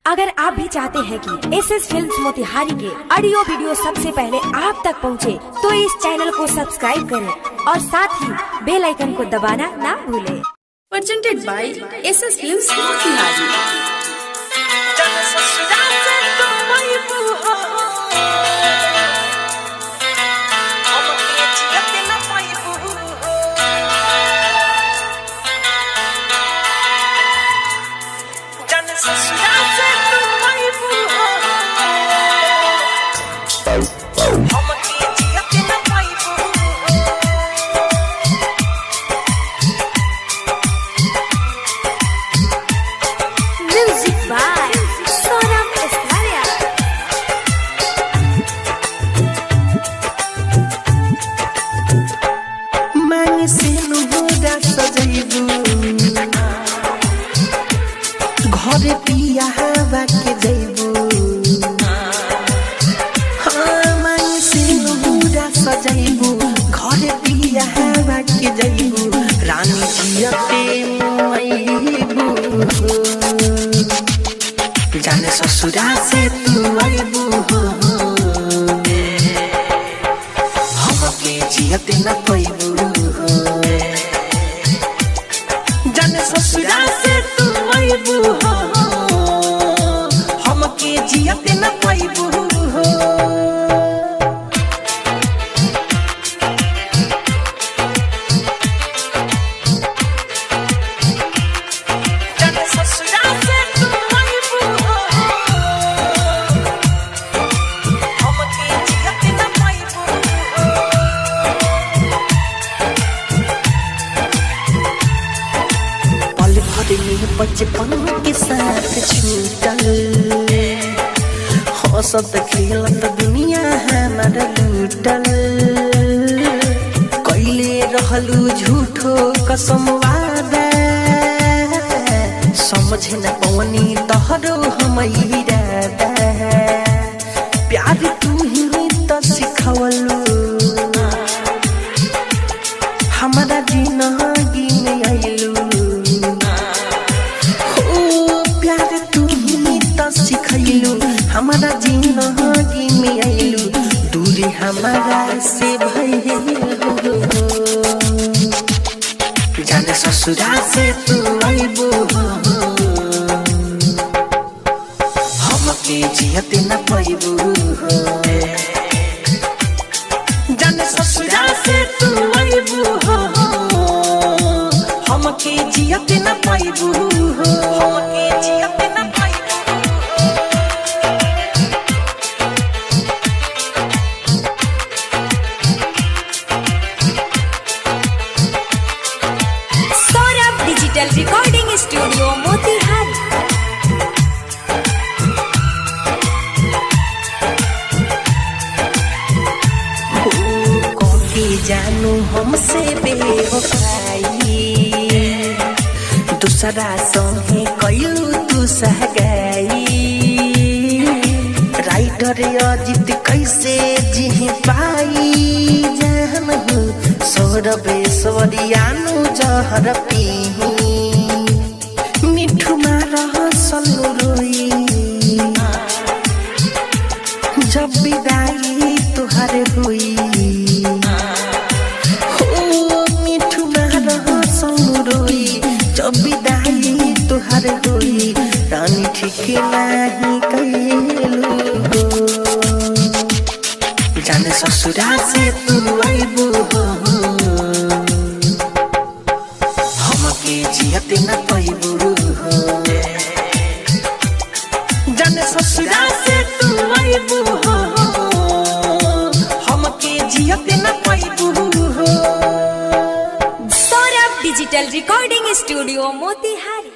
अगर आप भी चाहते हैं कि एसएस फिल्म्स मोतिहारी के ऑडियो वीडियो सबसे पहले आप तक पहुंचे, तो इस चैनल को सब्सक्राइब करें और साथ ही बेल आइकन को दबाना ना भूलें। Presented by SS films Motihari. घरे पिया हवा के जइबू मांग से बुरा सजइबू घरे पिया हवा के जइबू रानी जियते मोइबू जाने ससुरा से तू आइबू हमके जियते न पाइबू जाने ससुरा से तू आइबू हमके जियते न पाइबू जाने ससुरा से तू आइबू हमके जियते न पाइबू पल भर में बचपन के साथ छूटल हंसत खेलत दुनिया हमारा लूटल कैले रहलू झूठो कसम वादा समझे न पवनी तोहरो हम इरादा प्यार तू ही तो सिखवलू हमारा जिंदगी में आइलू हमारा जिंदगी में आइलू दूरी हमारा से भइलू जाने ससुरा से तू आइबू हमके जियते न पाइबू जाने ससुरा से तू आइबू हमके जियते न पाइबू हमके जियते न डिजिटल रिकॉर्डिंग स्टूडियो मोतिहारी। कौके जानू हमसे बेवफाई दूसरा संगे कैलू तू सहगाई राइटर अजित कैसे जी पाई जान सौरभेश्वरियानु जहर पीही मिठू मारा सल्लू रोई जब विदाई तुहारे हुई मिठू मारा सल्लू रोई जब विदाई तुहारे हुई रानी ठीक नहीं कैलू जाने ससुरा से तू आइबू हमके जियते न पाइबू जाने ससुरा से तू आइबू हमके जियते न पाइबू Saurabh digital recording studio Motihari.